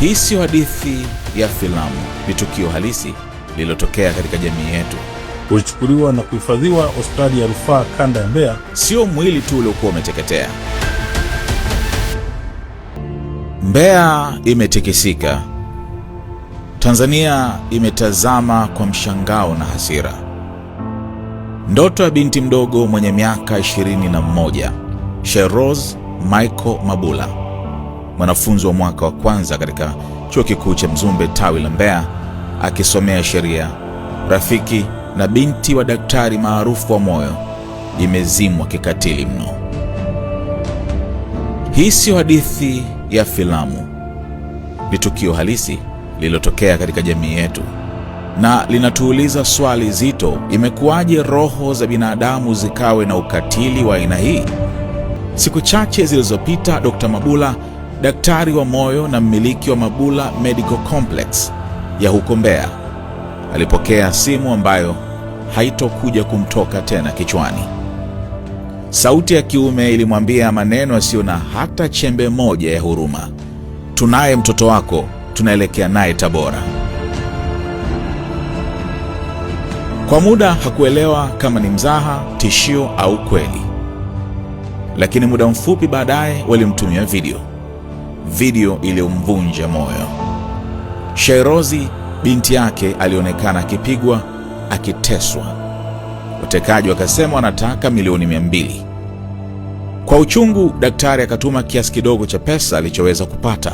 Hii sio hadithi ya filamu, ni tukio halisi lililotokea katika jamii yetu. Ulichukuliwa na kuhifadhiwa hospitali ya rufaa kanda ya Mbeya. Sio mwili tu uliokuwa umeteketea. Mbeya imetikisika. Tanzania imetazama kwa mshangao na hasira. Ndoto ya binti mdogo mwenye miaka 21, Shairoz Michael Mabula, mwanafunzi wa mwaka wa kwanza katika Chuo Kikuu cha Mzumbe tawi la Mbeya, akisomea sheria, rafiki na binti wa daktari maarufu wa moyo, imezimwa kikatili mno. Hii sio hadithi ya filamu, ni tukio halisi lililotokea katika jamii yetu, na linatuuliza swali zito: imekuwaje roho za binadamu zikawe na ukatili wa aina hii? Siku chache zilizopita, Dr. Mabula, daktari wa moyo na mmiliki wa Mabula Medical Complex ya huko Mbeya, alipokea simu ambayo haitokuja kumtoka tena kichwani. Sauti ya kiume ilimwambia maneno yasiyo na hata chembe moja ya huruma: tunaye mtoto wako, tunaelekea naye Tabora. Kwa muda hakuelewa kama ni mzaha, tishio au kweli, lakini muda mfupi baadaye walimtumia video iliyomvunja moyo. Shairozi, binti yake, alionekana akipigwa, akiteswa. Watekaji wakasema wanataka milioni 200. Kwa uchungu, daktari akatuma kiasi kidogo cha pesa alichoweza kupata,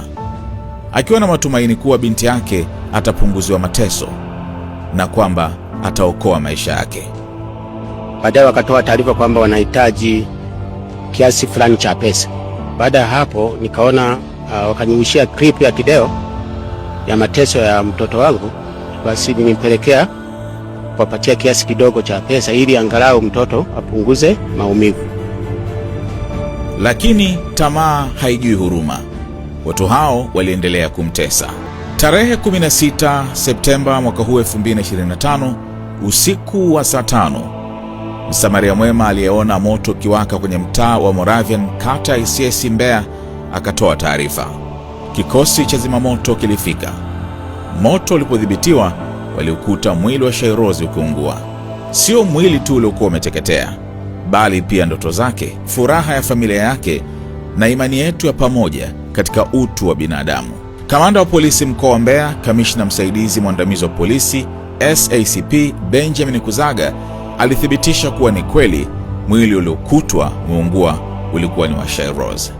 akiwa na matumaini kuwa binti yake atapunguziwa mateso na kwamba ataokoa maisha yake. Baadaye wakatoa taarifa kwamba wanahitaji kiasi fulani cha pesa. Baada ya hapo nikaona wakaniushia clip ya video ya mateso ya mtoto wangu. Basi nilimpelekea kupatia kiasi kidogo cha pesa ili angalau mtoto apunguze maumivu. Lakini tamaa haijui huruma. Watu hao waliendelea kumtesa. Tarehe 16 Septemba mwaka huu 2025, usiku wa saa 5, msamaria mwema aliyeona moto ukiwaka kwenye mtaa wa Moravian, kata Isyesye, Mbeya, akatoa taarifa. Kikosi cha zimamoto kilifika. Moto ulipodhibitiwa, waliukuta mwili wa Shairozi ukiungua. Sio mwili tu uliokuwa umeteketea, bali pia ndoto zake, furaha ya familia yake na imani yetu ya pamoja katika utu wa binadamu. Kamanda wa polisi mkoa wa Mbeya, kamishna msaidizi mwandamizi wa polisi SACP Benjamin Kuzaga, alithibitisha kuwa ni kweli mwili uliokutwa umeungua ulikuwa ni wa Shairoz.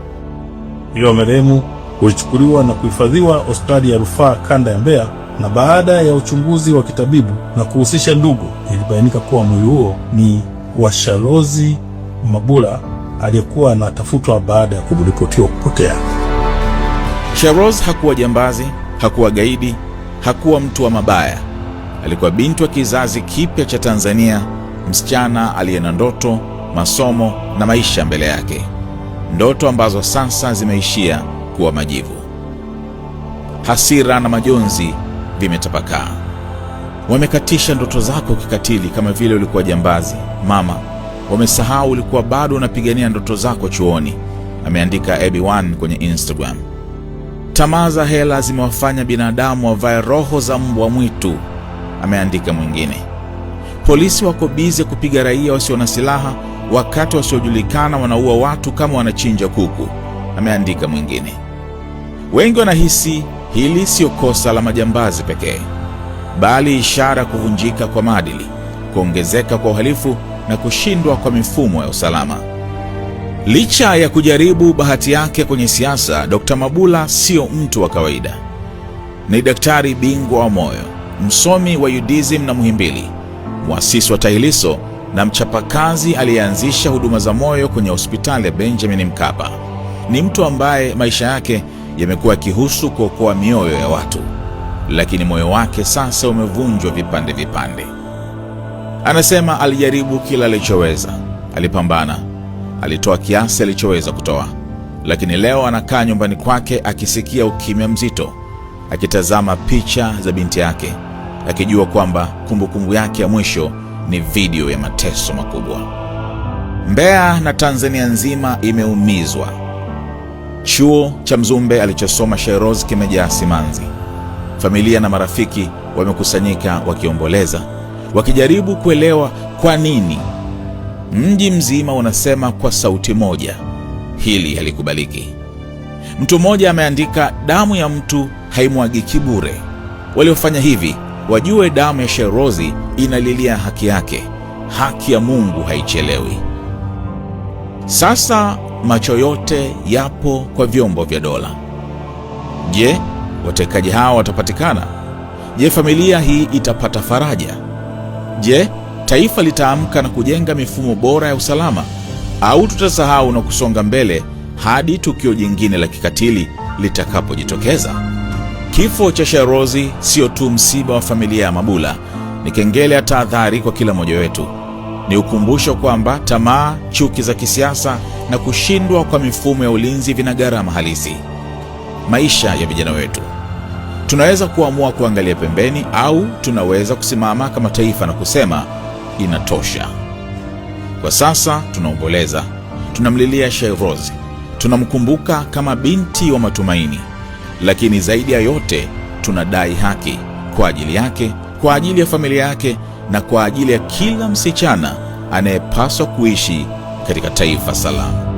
Mwili wa marehemu ulichukuliwa na kuhifadhiwa hospitali ya rufaa kanda ya Mbeya, na baada ya uchunguzi wa kitabibu na kuhusisha ndugu, ilibainika kuwa mwili huo ni wa Shairoz Mabula aliyekuwa anatafutwa baada ya kuripotiwa kupotea. Shairoz hakuwa jambazi, hakuwa gaidi, hakuwa mtu wa mabaya. Alikuwa binti wa kizazi kipya cha Tanzania, msichana aliye na ndoto, masomo na maisha mbele yake, ndoto ambazo sasa zimeishia kuwa majivu. Hasira na majonzi vimetapakaa. Wamekatisha ndoto zako kikatili kama vile ulikuwa jambazi. Mama, wamesahau ulikuwa bado unapigania ndoto zako chuoni, ameandika Abby1 kwenye Instagram. Tamaa za hela zimewafanya binadamu wavae roho za mbwa mwitu, ameandika mwingine. Polisi wako bize kupiga raia wasio na silaha wakati wasiojulikana wanaua watu kama wanachinja kuku, ameandika mwingine. Wengi wanahisi hili sio kosa la majambazi pekee, bali ishara kuvunjika kwa maadili, kuongezeka kwa uhalifu na kushindwa kwa mifumo ya usalama. Licha ya kujaribu bahati yake kwenye siasa, Dr. Mabula sio mtu wa kawaida. Ni daktari bingwa wa moyo, msomi wa UDSM na Muhimbili, muasisi wa TAHLISO na mchapakazi aliyeanzisha huduma za moyo kwenye hospitali ya Benjamin Mkapa. Ni mtu ambaye maisha yake yamekuwa kihusu kuokoa mioyo ya watu, lakini moyo wake sasa umevunjwa vipande vipande. Anasema alijaribu kila alichoweza, alipambana, alitoa kiasi alichoweza kutoa, lakini leo anakaa nyumbani kwake akisikia ukimya mzito, akitazama picha za binti yake, akijua kwamba kumbukumbu yake ya mwisho ni video ya mateso makubwa. Mbeya na Tanzania nzima imeumizwa. Chuo cha Mzumbe alichosoma Shairoz kimejaa simanzi. Familia na marafiki wamekusanyika wakiomboleza, wakijaribu kuelewa kwa nini. Mji mzima unasema kwa sauti moja, hili halikubaliki. Mtu mmoja ameandika, damu ya mtu haimwagiki bure. Waliofanya hivi wajue damu ya Shairoz inalilia haki yake. Haki ya Mungu haichelewi. Sasa macho yote yapo kwa vyombo vya dola. Je, watekaji hao watapatikana? Je, familia hii itapata faraja? Je, taifa litaamka na kujenga mifumo bora ya usalama? Au tutasahau na kusonga mbele hadi tukio jingine la kikatili litakapojitokeza? Kifo cha Shairoz sio tu msiba wa familia ya Mabula, ni kengele ya tahadhari kwa kila mmoja wetu. Ni ukumbusho kwamba tamaa, chuki za kisiasa na kushindwa kwa mifumo ya ulinzi vina gharama halisi. Maisha ya vijana wetu. Tunaweza kuamua kuangalia pembeni, au tunaweza kusimama kama taifa na kusema inatosha. Kwa sasa tunaomboleza, tunamlilia Shairoz, tunamkumbuka kama binti wa matumaini, lakini zaidi ya yote tunadai haki kwa ajili yake, kwa ajili ya familia yake, na kwa ajili ya kila msichana anayepaswa kuishi katika taifa salama.